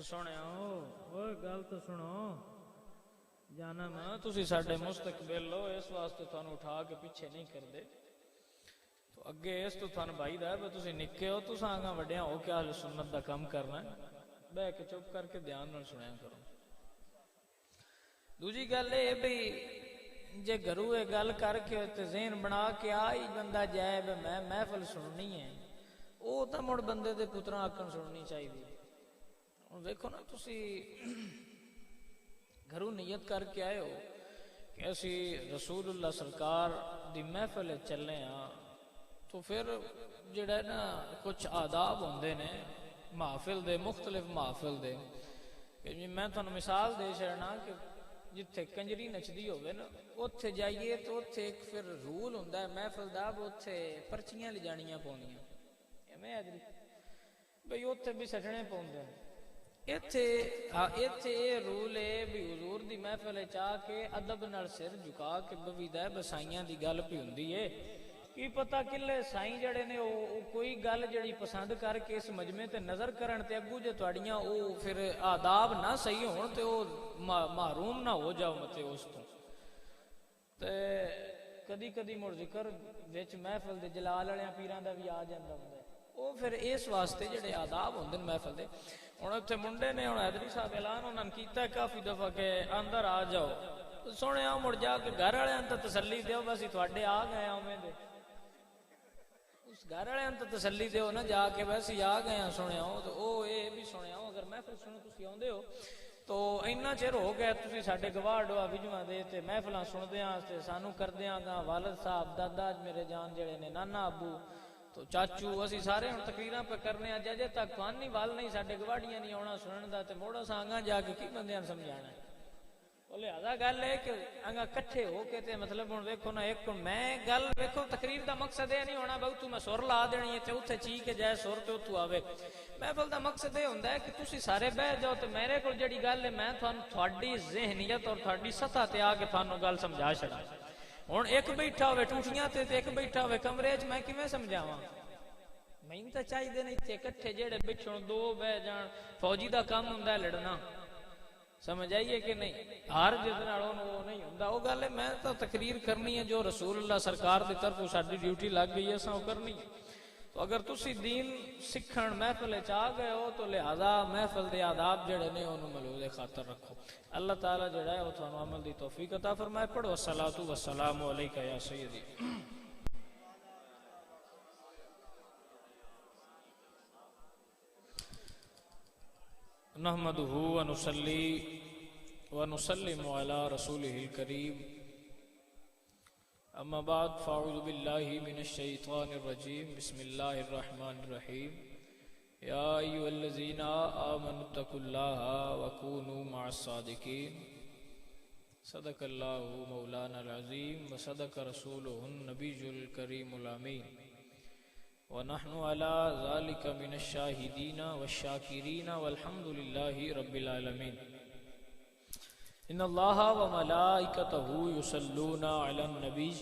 سنو گل تو سنو جانا میں تسی ساڈے مستقبل لو اس واسطے تھانوں اٹھا کے پیچھے نہیں کر دے تو اگے اس تو تھانوں بھائی دا ہے تسی نکے ہو تساں آگاں وڈیاں ہو کے اہل سنت دا کام کرنا ہے بہ کے چپ کر کے دھیان نال سنیا کرو دوجی گل اے بھئی جے گھروں اے گل کر کے تے ذہن بنا کے آئی بندہ جائے بے میں محفل سننی ہے او تا مڑ بندے دے پتراں آکن سننی چاہیے دیکھو نا تسی گھروں نیت کر کے آئے ہو کہ اسی رسول اللہ سرکار دی محفل چلنے ہاں تو پھر جڑا ہے نا کچھ آداب ہوندے نے محفل دے مختلف محفل دے کہ میں تھانوں مثال دے چھڑنا کہ جتھے کنجری نچدی ہوئے نا اوتھے جائیے تو اوتھے ایک پھر رول ہوندا ہے محفل دا اوتھے پرچیاں لے جانیاں پوندیاں ایویں حاضری بھئی اوتھے بھی سٹنے پوندے ایتھے اے رول ہے بھی حضور دی محفل چاہ کے ادب نال سر جھکا کے بویدا ہے بسائیاں دی گل پی ہوندی ہے کی پتہ کلے سائیں جڑے نے او کوئی گل جڑی پسند کر کے اس مجمع تے نظر کرن تے اگوں جے تواڈیاں او پھر آداب نہ صحیح ہون تے او محروم نہ ہو جاؤ متے اس تو تے کدی کدی مڑ ذکر وچ محفل دے جلال والیاں پیراں دا بھی آ جاندا ہوندا ہے او پھر اس واسطے جڑے آداب ہوندے محفل دے ہن اوتھے منڈے نے ہن حیدری صاحب اعلان انہاں نے کیتا ہے کافی دفعہ کہ اندر آ جاؤ سونے مڑ جا کے گھر والےاں تے تسلی دیو بس تواڈے آ گئے اوویں دے اس گھر والےاں تے تسلی دیو نا جا کے بس آ گئے ہیں سنیا تو او اے بھی سنیا اگر محفل سنو تسی اوندے ہو تو اینا چر ہو گیا تسی ساڈے گواہ ڈوا وجواں دے تے محفلاں سندیاں تے سانو کردیاں گا والد صاحب دادا میرے جان جڑے نے نانا ابو تو چاچو اسی سارے ہن تقریراں پہ کرنے ہیں جے تک توانی وال نہیں ساڈے گواڑیاں نہیں آونا سنن دا تے موڑا سانگاں جا کے کی بندیاں سمجھانا ہے لہذا گل ہے کہ انگا کٹھے ہو کے تے مطلب ہن ویکھو نا ایک میں گل ویکھو تقریر دا مقصد یہ نہیں ہونا بہت میں سر لا دینی ہے تے اوتھے چی کے جائے سر تے اوتھوں آوے محفل دا مقصد یہ ہوندا ہے کہ تسی سارے بیٹھ جاؤ تے میرے کول جڑی گل ہے میں تھانوں تھوڑی ذہنیت اور تھوڑی سطح تے آ کے تھانوں گل سمجھا چھڑا ہن ایک بیٹھا ہوئے ٹوٹیاں تے ایک بیٹھا ہوئے کمرے وچ میں کیویں سمجھاواں میں تے چاہیے نہیں تے اکٹھے جڑے بچھوں دو بہ جان فوجی دا کام ہوندا ہے لڑنا سمجھ آئیے کہ نہیں ہر جس نال وہ نہیں ہوندا او گل ہے میں تو تقریر کرنی ہے جو رسول اللہ سرکار دی طرفوں ساڈی ڈیوٹی لگ گئی ہے اساں او کرنی ہے تو اگر تسی دین سکھن محفل چ آ گئے ہو تو لہذا محفل دے آداب جڑے نے انہوں ملوز خاطر رکھو اللہ تعالی جڑا ہے وہ تھانوں عمل دی توفیق عطا فرمائے پڑھو الصلاۃ والسلام علیک یا سیدی نحمده ونصلي ونسلم على رسوله الكريم اما بعد فاعوذ بالله من الشيطان الرجيم بسم الله الرحمن الرحيم يا ايها الذين آمنوا اتقوا الله وكونوا مع الصادقين صدق الله مولانا العظيم وصدق رسوله النبي الكريم الامين ونحن على ذلك من الشاهدين والشاكرين والحمد لله رب العالمين ان الله وملائكته يصلون على النبي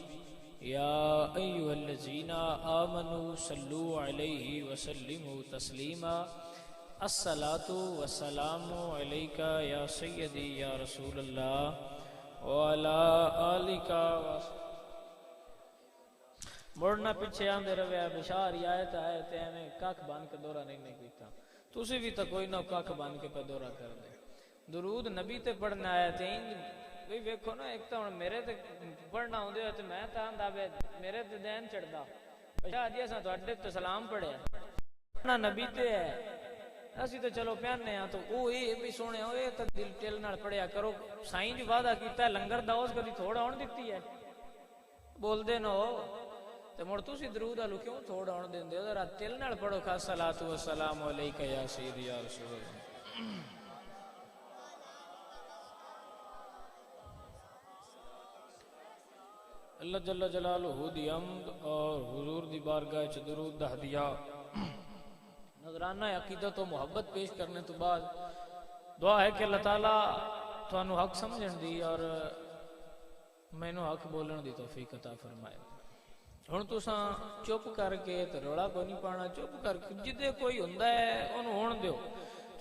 يا ايها الذين آمنوا صلوا عليه وسلموا تسليما الصلاة والسلام عليك يا سيدي يا رسول الله وعلى آلك وصحبه مڑنا پیچھے آندے روے بشاری آیت آئے تے ہمیں کاک بان کے دورہ نہیں کیتا تسی بھی تا کوئی نہ کاک بان کے پہ دورہ کر دے درود نبی تے پڑھنا آیا تے بھی ویکھو نا ایک تا میرے تے پڑھنا ہوندے تے میں تا آندا وے میرے تے دین چڑھدا بشار جی اساں تواڈے تے سلام پڑھیا پڑھنا نبی تے ہے اسی تے چلو پیانے ہاں تو او اے بھی سونے اے تے دل ٹل نال پڑھیا کرو سائیں جو وعدہ کیتا ہے لنگر داوس کدی تھوڑا ہون دتی ہے بول دے نو تے مڑ تسی درود الو کیوں تھوڑا ہون دیندے ذرا دل نال پڑھو خاص صلاۃ و سلام علیک یا سیدی یا رسول اللہ اللہ جل جلالہ دی حمد اور حضور دی بارگاہ چ درود دا ہدیہ نظرانہ عقیدت و محبت پیش کرنے تو بعد دعا ہے کہ اللہ تعالیٰ تھانوں حق سمجھن دی اور مینوں حق بولن دی توفیق عطا فرمائے ہن تساں چپ کر کے تے رولا کوئی نہیں پانا چپ کر کے جدے کوئی ہوندا ہے اونوں ہون دیو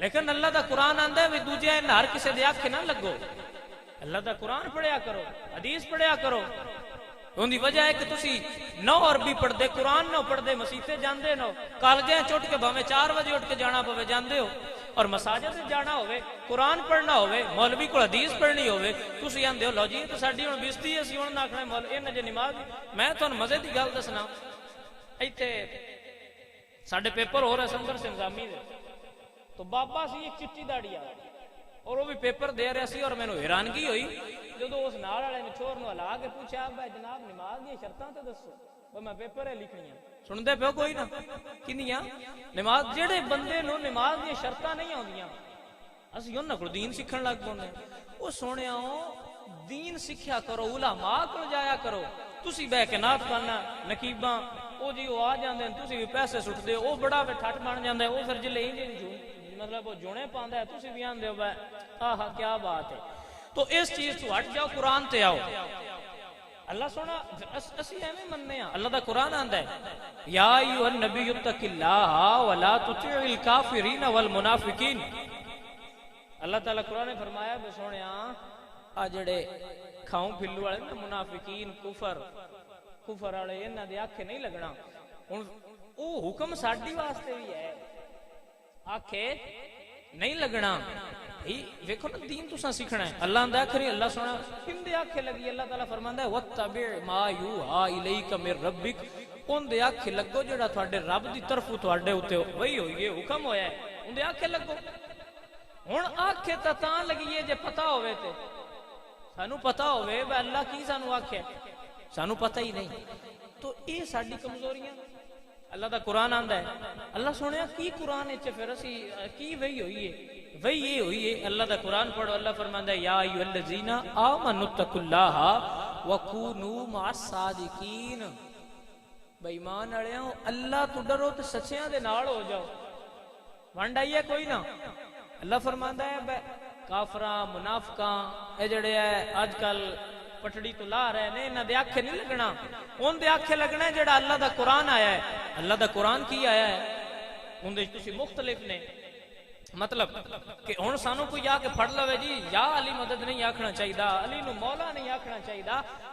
لیکن اللہ دا قرآن آندا ہے بھی دوجے ہر کسے دے آکھے نہ لگو، اللہ دا قرآن پڑھیا کرو، حدیث پڑھیا کرو۔ ان دی وجہ ہے کہ تسی نو عربی پڑھ دے، قرآن نو پڑھ دے، مسیطے جاندے نو، کالجیں چٹ کے بھاویں 4 بجے اٹھ کے جانا پوے جاندے ہو، اور مساجد سے جانا ہوئے، قرآن پڑھنا ہوئے، مولوی کو حدیث پڑھنی ہوئے، تسی آندے ہو لو جی تو ساڈی ہن بیزتی ہے، اسی ہن نہ آکھنا مولوی انہاں جے نماز۔ میں تھانوں مزے دی گل دسنا، ایتھے ساڈے پیپر ہو رہے سنگر سے نظامی دے، تو بابا سی ایک چٹی داڑھی آ، اور وہ بھی پیپر دے رہا سی، اور مینوں حیرانگی ہوئی جدو اس نال والے نے چھور نو ہلا کے پوچھا بھائی جناب نماز دی شرطاں تے دسو، وہ میں پیپر ہے لکھنی سنتے پیو کوئی نہ کنیاں نماز جڑے بندے نو نماز دی شرطاں نہیں آندیاں اسی انہاں کول دین سیکھن لگ پونے۔ او سونیا دین سیکھیا کرو، علماء کول جایا کرو، تسی بہ کے نعت پڑھنا نقیباں او جی او آ جاندے تسی بھی پیسے سٹ دے، او بڑا وے ٹھٹ بن جاندا ہے، او پھر جلے ہی مطلب وہ جونے پاندا ہے، تسی بھی آندے ہو بھائی آہا کیا بات ہے۔ تو اس چیز تو ہٹ جاؤ، قرآن تے آؤ۔ اللہ سونا اسی ایویں مننے ہاں، اللہ دا قرآن آندا ہے یا ایھا النبی اتق اللہ ولا تطع الکافرین والمنافقین۔ اللہ تعالیٰ قرآن نے فرمایا بے سونیا آ جڑے کھاؤں پھلو والے نا منافقین کفر والے انہاں دے آکھے نہیں لگنا، ہن او حکم ساڈی واسطے بھی ہے، آکھے نہیں لگنا۔ ویکھو نا دین تساں سیکھنا ہے، اللہ آندا ہے اللہ سونا کن دے آکھے لگی، اللہ تعالیٰ فرماندا ہے واتبع ما یوحى الیک من ربک، ان دے آکھے لگو جڑا تواڈے رب دی طرفوں تواڈے اوتے وہی ہوئی ہے، حکم ہویا ہے، ان دے آکھے لگو۔ ہن آکھے تاں لگیے جے پتہ ہوے تے سانو پتہ ہوے کہ اللہ کی سانو آکھے، سانو پتہ ہی نہیں، تو یہ ساڈی کمزوریاں۔ اللہ دا قرآن آندا ہے، اللہ سنیا کی قرآن وچ پھر اسی کی وہی ہوئی ہے، وہی یہ ہوئی ہے۔ اللہ دا قرآن پڑھو، اللہ فرماندا ہے یا ایھا الذین آمنوا اتقوا اللہ وکونوا مع الصادقین، بے ایمان والےو اللہ تو ڈرو تے سچیاں دے نال ہو جاؤ، ونڈ آئی ہے کوئی نہ۔ اللہ فرماندا ہے کافراں منافقاں اے جڑے ہے اج کل پٹڑی تو لا رہے نے، انہاں دے آکھے نہیں لگنا، ان دے آکھے لگنا ہے جڑا اللہ دا قرآن آیا ہے۔ اللہ دا قرآن کی آیا ہے ان دے تسی مختلف نے، مطلب کہ ہن سانو کوئی آ کے پھڑ لوے جی یا علی مدد نہیں آکھنا چاہیے، علی نو مولا نہیں آکھنا چاہیے،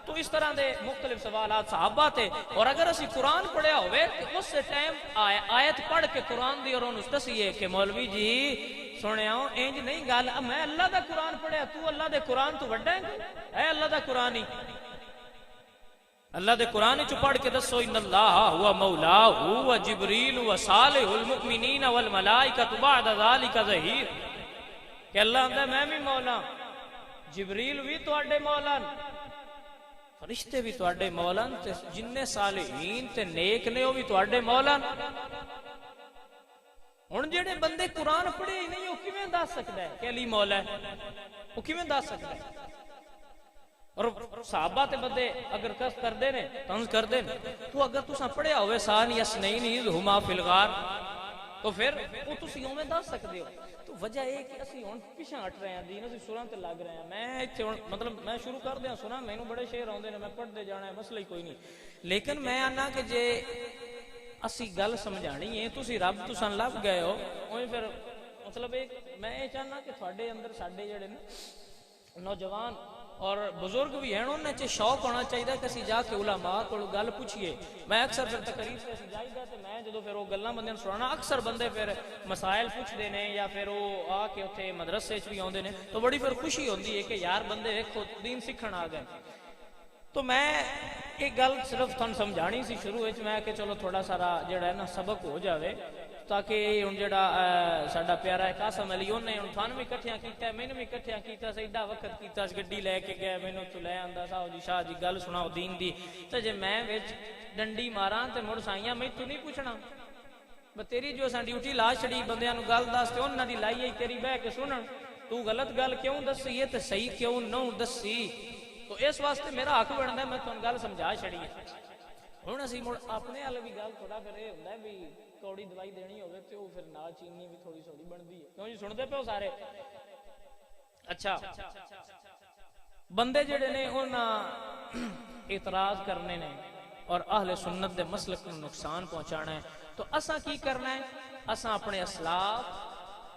تو اس طرح دے مختلف سوالات صحابہ تے، اور اگر اسی قرآن پڑھیا ہوئے تو اس ٹائم آیت پڑھ کے قرآن دی اور انہوں دسیے کہ مولوی جی سنیا انج نہیں گل، میں اللہ دا قرآن پڑھیا، تو اللہ دے قرآن تو وڈا ہے اللہ دا قرآن ہی، اللہ دے قرآن چ پڑھ کے دسو ان اللہ ہوا مولا ہوا جبریل و صالح المؤمنین والملائکۃ بعد ذلک ظہیر، کہ اللہ آندا میں بھی مولا، جبریل بھی تواڈے مولا، فرشتے بھی تواڈے مولا، تے جننے صالحین تے نیک نے وہ بھی تواڈے مولا۔ ہن جڑے بندے قرآن پڑھے ہی نہیں وہ کیویں دس سکدا ہے کہ علی مولا ہے، وہ کیویں دس سکدا ہے؟ اور صحابہ تے بندے اگر کس کردے نے طنز کردے نے، تو اگر تساں پڑھیا ہوئے ثانی اثنین اذ ہما فی الغار، تو پھر وہ تسی اوویں دس سکدے ہو۔ تو وجہ یہ کہ اسی ہن پیچھے ہٹ رہے ہیں، دین اسی سراں تے لگ رہے ہیں۔ میں ایتھے ہن مطلب میں شروع کر دیاں سنا، مینوں بڑے شعر آوندے نے، میں پڑھدے جانا ہے، مسئلہ ہی کوئی نہیں، لیکن میں آنا کہ جے اسی گل سمجھانی ہے، تسی رب تساں لب گئے ہو، اوویں پھر مطلب میں یہ چاہنا کہ تھوڑے اندر ساڈے جڑے نوجوان اور بزرگ بھی ہیں، انہوں نے شوق ہونا چاہیے کہ اسی جا کے علماء کو گل پوچھئے۔ میں اکثر پھر تقریر سے اسی جائیدہ تے میں جدو پھر وہ گلاں بندیاں سنانا، اکثر بندے پھر مسائل پوچھدے نے یا پھر وہ آ کے اتنے مدرسے وچ بھی آندے نے، تو بڑی پھر خوشی ہوندی ہے کہ یار بندے ویکھو دین سیکھن آ گئے۔ تو میں ایک گل صرف تھانوں سمجھانی سی شروع وچ، میں کہ چلو تھوڑا سارا جڑا ہے نا سبق ہو جاوے، تاکہ ہن جڑا ساڈا پیارا قاسم علی انہیں ہن تھانوں بھی اکٹھیاں کیتا ہے، مینوں بھی اکٹھیاں کیتا، ایڈا وقت کیتا، گڈی لے کے گئے، مینوں تو لے آندا صاحب جی شاہ جی گل سناؤ دین دی، تے جے میں وچ ڈنڈی ماراں تے مڑ سائیاں میتھوں نہیں پوچھنا، تیری جو اساں ڈیوٹی لا چھڑی بندیاں نوں گل دس تے انہاں دی لائی ہے تیری بہ کے سنن، تو غلط گل کیوں دسی ہے تے صحیح کیوں نہ دسی، تو اس واسطے میرا حق بندا ہے میں تھانوں گل سمجھا چھڑی ہے۔ ہن اسی مڑ اپنے والے بھی گل تھوڑا پھر یہ ہوندا ہے بھی کوڑی دوائی دینی ہوے تے او پھر نال چینی بھی تھوڑی تھوڑی بندی ہے، کیوں جی سن دے پیو سارے؟ اچھا بندے جڑے نے انہاں اعتراض کرنے نے اور اہل سنت دے مسلک کو نقصان پہنچانا ہے، تو اساں کی کرنا ہے؟ اساں اپنے اسلاف